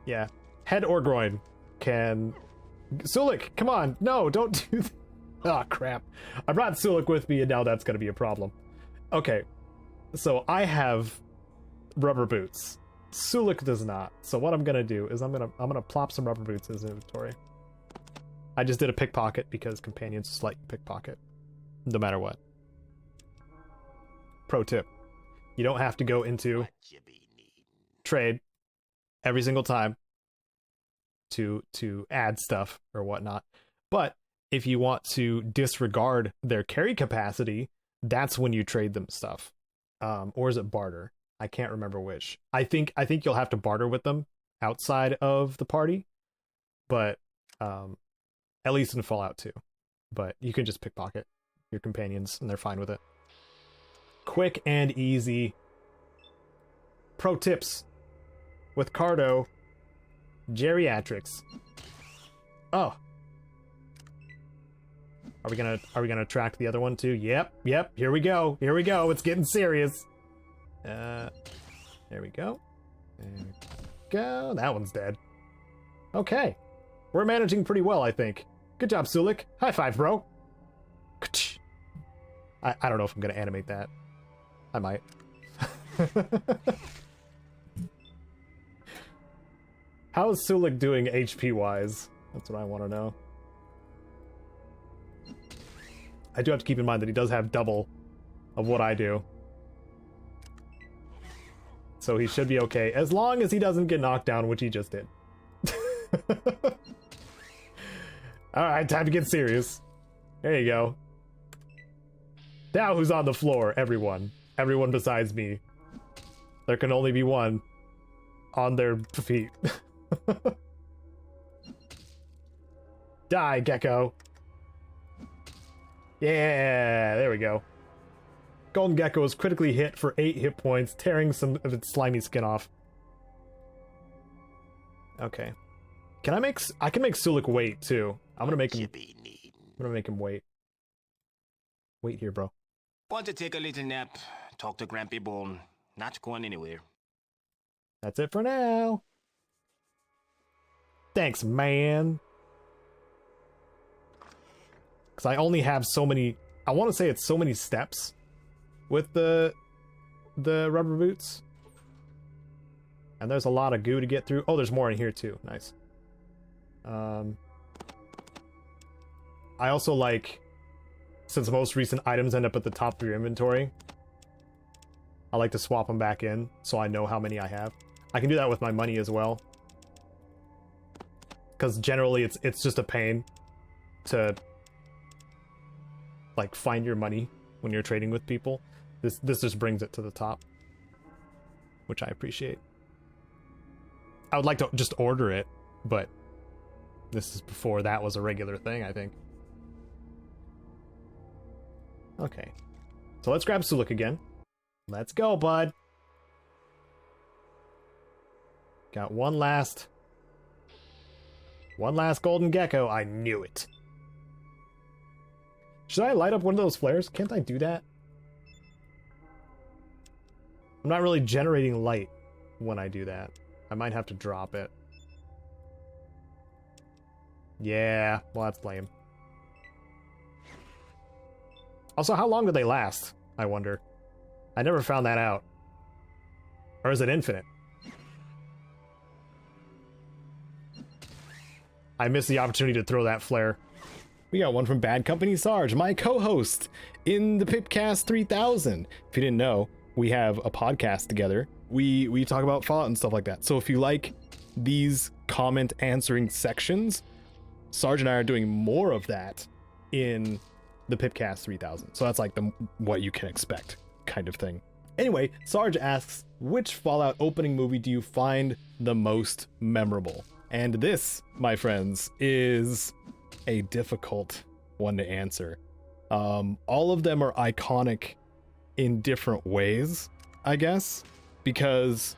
Yeah. Head or groin can... Sulik, come on. No, don't do that. Oh, crap. I brought Sulik with me, and now that's going to be a problem. Okay. So I have rubber boots. Sulik does not. So what I'm going to do is I'm going to plop some rubber boots in his inventory. I just did a pickpocket because companions slight pickpocket. No matter what. Pro tip. You don't have to go into trade every single time to add stuff or whatnot. But if you want to disregard their carry capacity, that's when you trade them stuff. Or is it barter? I can't remember which. I think you'll have to barter with them outside of the party. But at least in Fallout 2. But you can just pickpocket your companions and they're fine with it. Quick and easy. Pro tips with Caedo. Geriatrics. Oh. Are we gonna attract the other one too? Yep. Here we go. It's getting serious. There we go. There we go. That one's dead. Okay. We're managing pretty well, I think. Good job, Sulik. High five, bro. I don't know if I'm gonna animate that. I might. How is Sulik doing HP-wise? That's what I want to know. I do have to keep in mind that he does have double of what I do. So he should be okay, as long as he doesn't get knocked down, which he just did. Alright, time to get serious. There you go. Now who's on the floor? Everyone. Everyone besides me. There can only be one on their feet. Die, Gecko. Yeah, there we go. Golden Gecko is critically hit for 8 hit points, tearing some of its slimy skin off. Okay. I can make Sulik wait too. I'm gonna make him wait. Wait here, bro. Want to take a little nap, talk to Grampy Bone, not going anywhere. That's it for now. Thanks, man. Because I only have so many... I want to say it's so many steps with the rubber boots. And there's a lot of goo to get through. Oh, there's more in here too. Nice. I also like... Since most recent items end up at the top of your inventory, I like to swap them back in so I know how many I have. I can do that with my money as well. Because generally it's just a pain to like find your money when you're trading with people. This just brings it to the top, which I appreciate. I would like to just order it, but this is before that was a regular thing, I think. Okay. So let's grab Sulik again. Let's go, bud. Got one last golden gecko. I knew it. Should I light up one of those flares? Can't I do that? I'm not really generating light when I do that. I might have to drop it. Yeah, well, that's lame. Also, how long do they last? I wonder. I never found that out. Or is it infinite? I missed the opportunity to throw that flare. We got one from Bad Company Sarge, my co-host in the Pipcast 3000. If you didn't know, we have a podcast together. We talk about Fallout and stuff like that. So if you like these comment answering sections, Sarge and I are doing more of that in the Pipcast 3000. So that's like what you can expect kind of thing. Anyway, Sarge asks, which Fallout opening movie do you find the most memorable? And this, my friends, is a difficult one to answer. All of them are iconic in different ways, I guess, because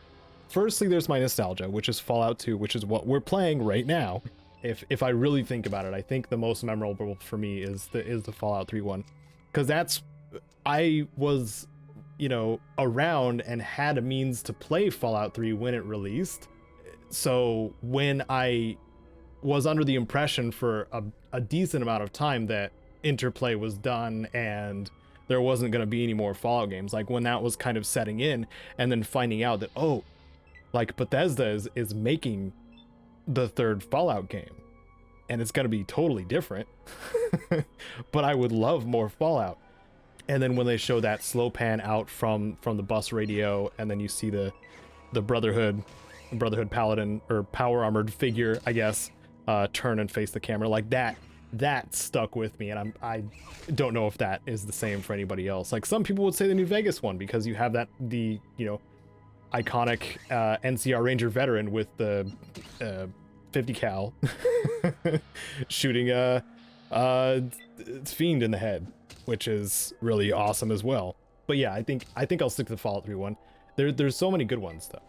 firstly, there's my nostalgia, which is Fallout 2, which is what we're playing right now. If I really think about it, I think the most memorable for me is the Fallout 3 one, because I was, you know, around and had a means to play Fallout 3 when it released. So when I was under the impression for a decent amount of time that Interplay was done and there wasn't going to be any more Fallout games, like when that was kind of setting in, and then finding out that, oh, like Bethesda is making the third Fallout game, and it's going to be totally different, but I would love more Fallout. And then when they show that slow pan out from the bus radio, and then you see the Brotherhood paladin, or power armored figure, I guess, turn and face the camera, like that stuck with me. And I don't know if that is the same for anybody else. Like, some people would say the New Vegas one, because you have the iconic NCR Ranger veteran with the 50 cal shooting a fiend in the head, which is really awesome as well. But yeah, I think I'll stick to the Fallout 3 one. There's so many good ones though.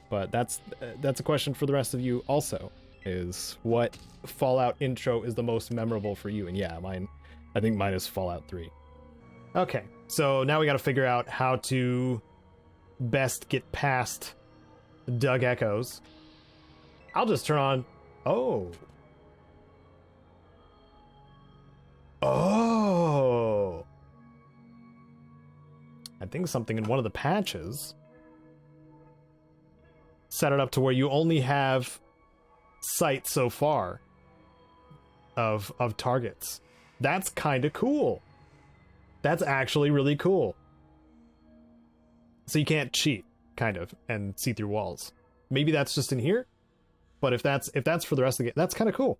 But that's a question for the rest of you also, is what Fallout intro is the most memorable for you? And yeah, I think mine is Fallout 3. Okay, so now we got to figure out how to best get past Doug Echoes. I'll just turn on... Oh, I think something in one of the patches set it up to where you only have sight so far of targets. That's kind of cool. That's actually really cool. So you can't cheat, kind of, and see through walls. Maybe that's just in here, but if that's for the rest of the game, that's kind of cool.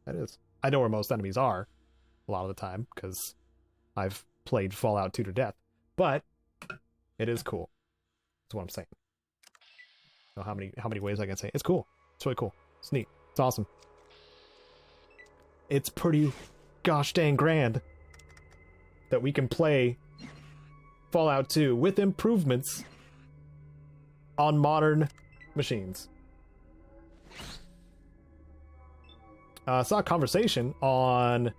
That is. I know where most enemies are a lot of the time, because I've played Fallout 2 to death, but it is cool. That's what I'm saying. I don't know how many ways I can say it. It's cool. It's really cool. It's neat. It's awesome. It's pretty gosh dang grand that we can play Fallout 2 with improvements on modern machines. I saw a conversation on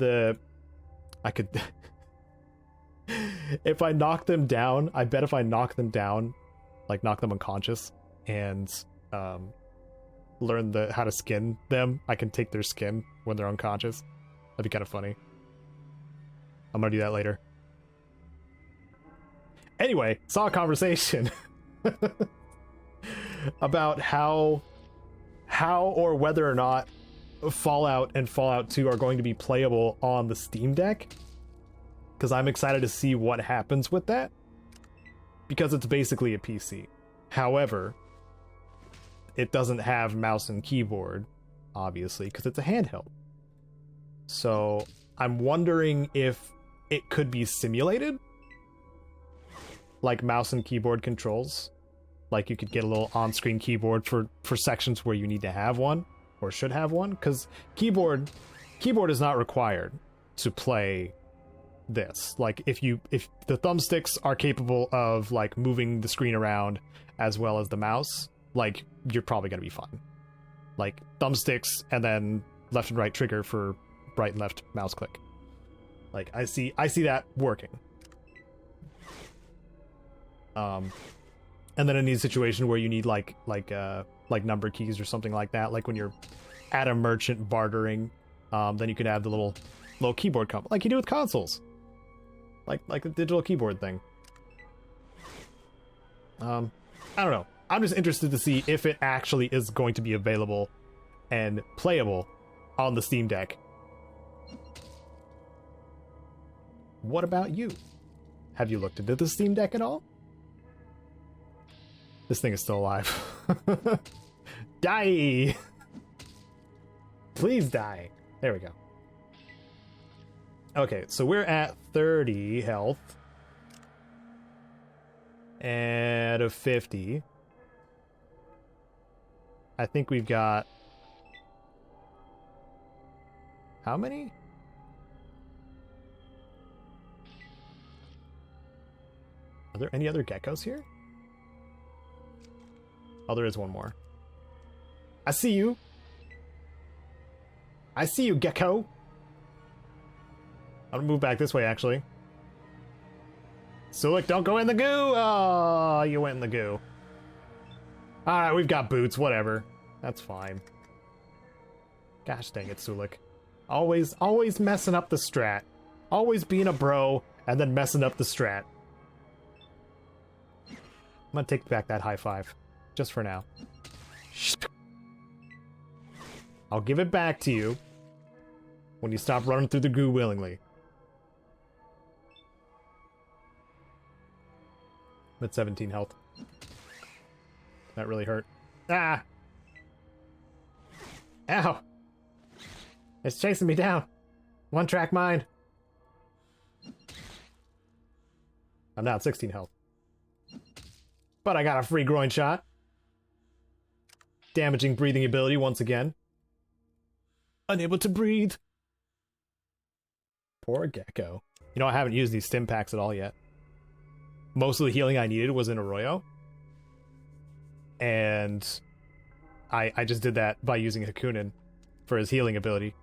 I could if I knock them down, I bet if I knock them down, like knock them unconscious, and learn how to skin them, I can take their skin when they're unconscious. That'd be kind of funny. I'm gonna do that later. Anyway, saw a conversation about how or whether or not Fallout and Fallout 2 are going to be playable on the Steam Deck, because I'm excited to see what happens with that, because it's basically a PC. However, it doesn't have mouse and keyboard, obviously, because it's a handheld. So I'm wondering if it could be simulated, like mouse and keyboard controls. Like you could get a little on-screen keyboard for sections where you need to have one, or should have one, because keyboard is not required to play this. Like if the thumbsticks are capable of like moving the screen around as well as the mouse, like you're probably gonna be fine. Like thumbsticks and then left and right trigger for right and left mouse click. Like I see that working. And then in a situation where you need like number keys or something like that, like when you're at a merchant bartering, then you could have the little keyboard combo, like you do with consoles, like the digital keyboard thing. I don't know. I'm just interested to see if it actually is going to be available and playable on the Steam Deck. What about you? Have you looked into the Steam Deck at all? This thing is still alive. Die! Please die. There we go. Okay, so we're at 30 health. And a 50. I think we've got... How many? Are there any other geckos here? Oh, there is one more. I see you. I see you, gecko. I'm gonna move back this way, actually. Sulik, don't go in the goo! Oh, you went in the goo. Alright, we've got boots, whatever. That's fine. Gosh dang it, Sulik. Always messing up the strat. Always being a bro, and then messing up the strat. I'm gonna take back that high five. Just for now. I'll give it back to you when you stop running through the goo willingly. I'm at 17 health. That really hurt. Ah! Ow! It's chasing me down. One track mind. I'm now at 16 health. But I got a free groin shot. Damaging breathing ability once again. Unable to breathe. Poor gecko. You know, I haven't used these stim packs at all yet. Most of the healing I needed was in Arroyo. And I just did that by using Hakunin for his healing ability.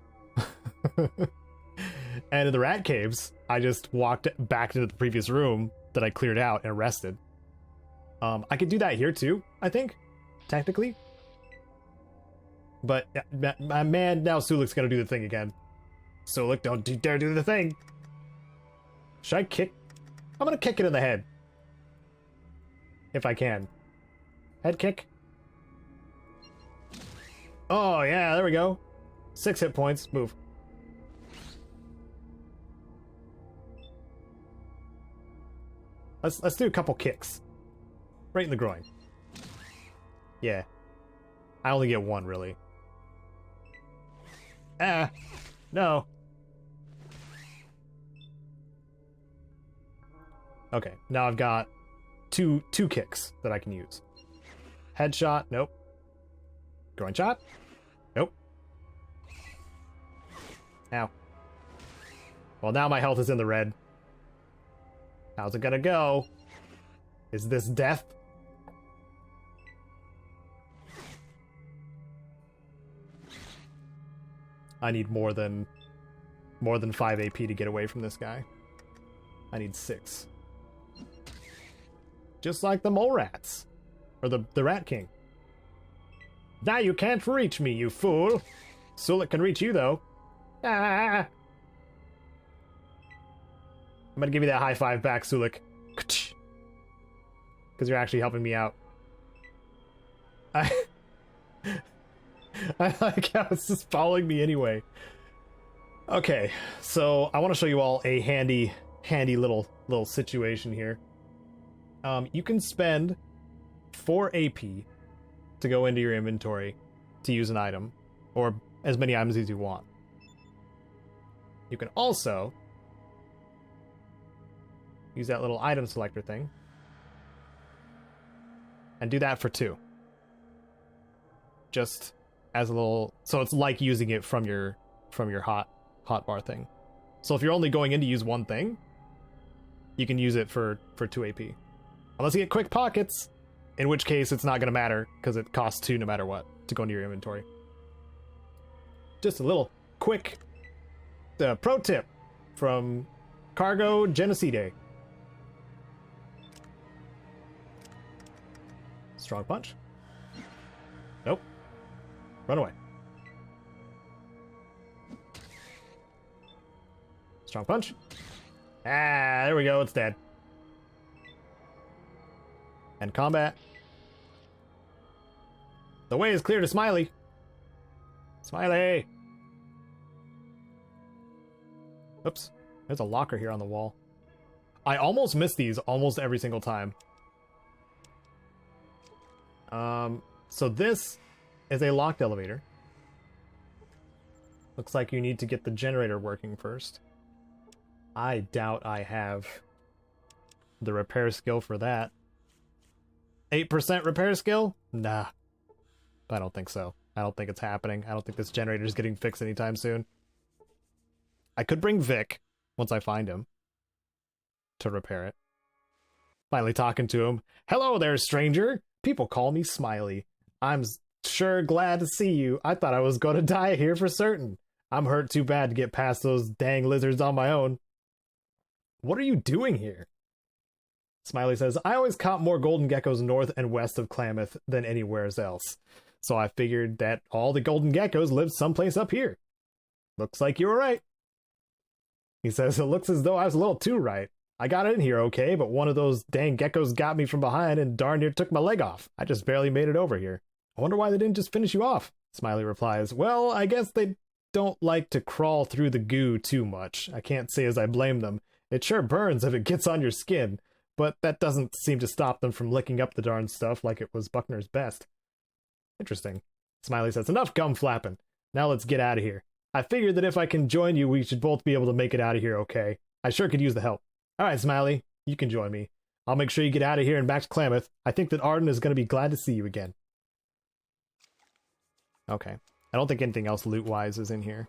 And in the rat caves, I just walked back into the previous room that I cleared out and rested. I could do that here too, I think, technically. But my man, now Sulik's gonna do the thing again. Sulik, don't dare do the thing. Should I kick? I'm gonna kick it in the head. If I can. Head kick. Oh yeah, there we go. 6 hit points. Move. Let's do a couple kicks. Right in the groin. Yeah. I only get one, really. Ah! No. Okay, now I've got two kicks that I can use. Headshot, nope. Groin shot? Nope. Ow. Well, now my health is in the red. How's it gonna go? Is this death? I need more than 5 AP to get away from this guy. I need 6. Just like the mole rats. Or the Rat King. Now you can't reach me, you fool! Sulik can reach you, though. Ah! I'm gonna give you that high five back, Sulik. Because you're actually helping me out. I like how it's just following me anyway. Okay, so I want to show you all a handy little situation here. You can spend 4 AP to go into your inventory to use an item, or as many items as you want. You can also use that little item selector thing and do that for 2. Just as a little, so it's like using it from your hotbar thing. So if you're only going in to use one thing, you can use it for 2 AP. Unless you get quick pockets, in which case it's not going to matter because it costs 2 no matter what to go into your inventory. Just a little quick pro tip from Cargo Genocide. Strong punch. Nope. Run away. Strong punch. Ah, there we go. It's dead. And combat. The way is clear to Smiley. Smiley! Oops. There's a locker here on the wall. I almost miss these almost every single time. So this is a locked elevator. Looks like you need to get the generator working first. I doubt I have the repair skill for that. 8% repair skill? Nah. I don't think so. I don't think it's happening. I don't think this generator is getting fixed anytime soon. I could bring Vic, once I find him, to repair it. Finally talking to him. Hello there, stranger! People call me Smiley. I'm sure glad to see you. I thought I was gonna die here for certain. I'm hurt too bad to get past those dang lizards on my own. What are you doing here? Smiley says, I always caught more golden geckos north and west of Klamath than anywhere else. So I figured that all the golden geckos lived someplace up here. Looks like you were right. He says, it looks as though I was a little too right. I got in here okay, but one of those dang geckos got me from behind and darn near took my leg off. I just barely made it over here. I wonder why they didn't just finish you off. Smiley replies, well, I guess they don't like to crawl through the goo too much. I can't say as I blame them. It sure burns if it gets on your skin, but that doesn't seem to stop them from licking up the darn stuff like it was Buckner's best. Interesting. Smiley says, enough gum flapping. Now let's get out of here. I figured that if I can join you, we should both be able to make it out of here okay. I sure could use the help. All right, Smiley, you can join me. I'll make sure you get out of here and back to Klamath. I think that Arden is going to be glad to see you again. Okay. I don't think anything else loot-wise is in here.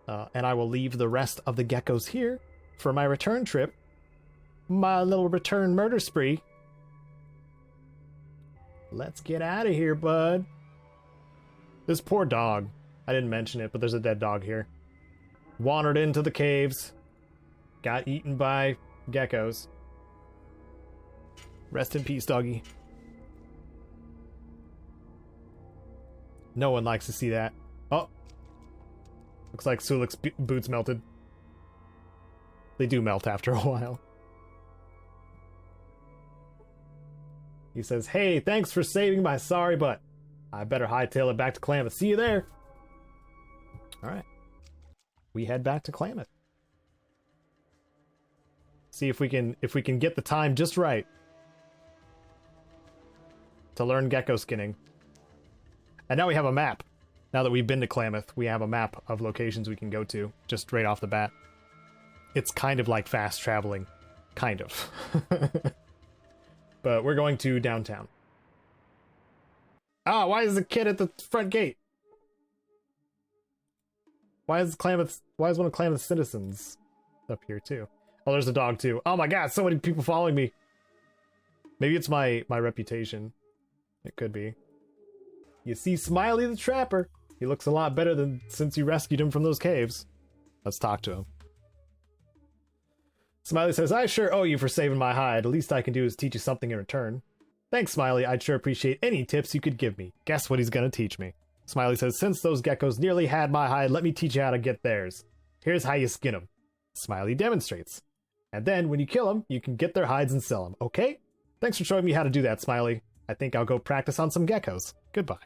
And I will leave the rest of the geckos here for my return trip. My little return murder spree. Let's get out of here, bud. This poor dog. I didn't mention it, but there's a dead dog here. Wandered into the caves. Got eaten by geckos. Rest in peace, doggy. No one likes to see that. Oh. Looks like Sulik's boots melted. They do melt after a while. He says, hey, thanks for saving my sorry butt. I better hightail it back to Klamath. See you there. Alright. We head back to Klamath. See if we can get the time just right to learn gecko skinning. And now we have a map. Now that we've been to Klamath, we have a map of locations we can go to, just right off the bat. It's kind of like fast traveling. Kind of. But we're going to downtown. Ah, why is the kid at the front gate? Why is one of Klamath's citizens up here too? Oh, there's a dog too. Oh my god, so many people following me. Maybe it's my reputation. It could be. You see Smiley the Trapper. He looks a lot better than since you rescued him from those caves. Let's talk to him. Smiley says, I sure owe you for saving my hide. The least I can do is teach you something in return. Thanks, Smiley. I'd sure appreciate any tips you could give me. Guess what he's gonna teach me. Smiley says, since those geckos nearly had my hide, let me teach you how to get theirs. Here's how you skin them. Smiley demonstrates. And then, when you kill them, you can get their hides and sell them, okay? Thanks for showing me how to do that, Smiley. I think I'll go practice on some geckos. Goodbye.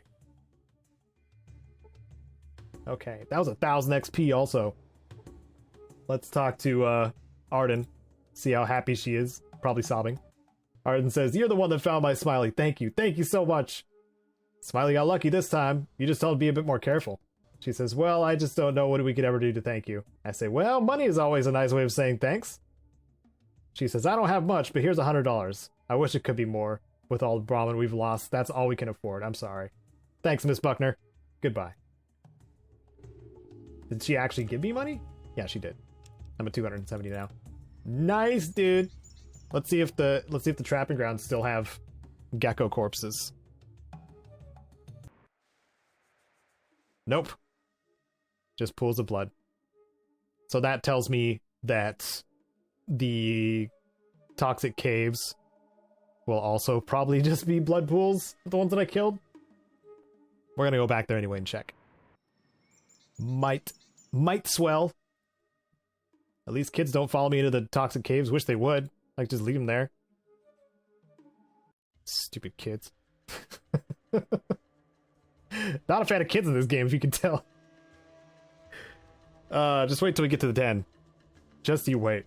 Okay, that was 1,000 XP also. Let's talk to, Arden. See how happy she is. Probably sobbing. Arden says, you're the one that found my Smiley. Thank you. Thank you so much. Smiley got lucky this time. You just told him to be a bit more careful. She says, well, I just don't know what we could ever do to thank you. I say, well, money is always a nice way of saying thanks. She says, I don't have much, but here's $100. I wish it could be more. With all the Brahmin we've lost, that's all we can afford. I'm sorry. Thanks, Miss Buckner. Goodbye. Did she actually give me money? Yeah, she did. I'm at 270 now. Nice, dude. Let's see if the trapping grounds still have gecko corpses. Nope. Just pools of blood. So that tells me that the toxic caves will also probably just be blood pools, the ones that I killed. We're gonna go back there anyway and check. Might swell. At least kids don't follow me into the toxic caves. Wish they would. Like, just leave them there. Stupid kids. Not a fan of kids in this game, if you can tell. Just wait till we get to the den. Just you wait.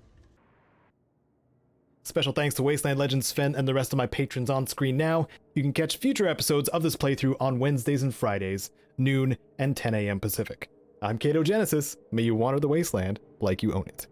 Special thanks to Wasteland Legends, Sven, and the rest of my patrons on screen now. You can catch future episodes of this playthrough on Wednesdays and Fridays, noon and 10 a.m. Pacific. I'm Caedo Genesis. May you wander the wasteland like you own it.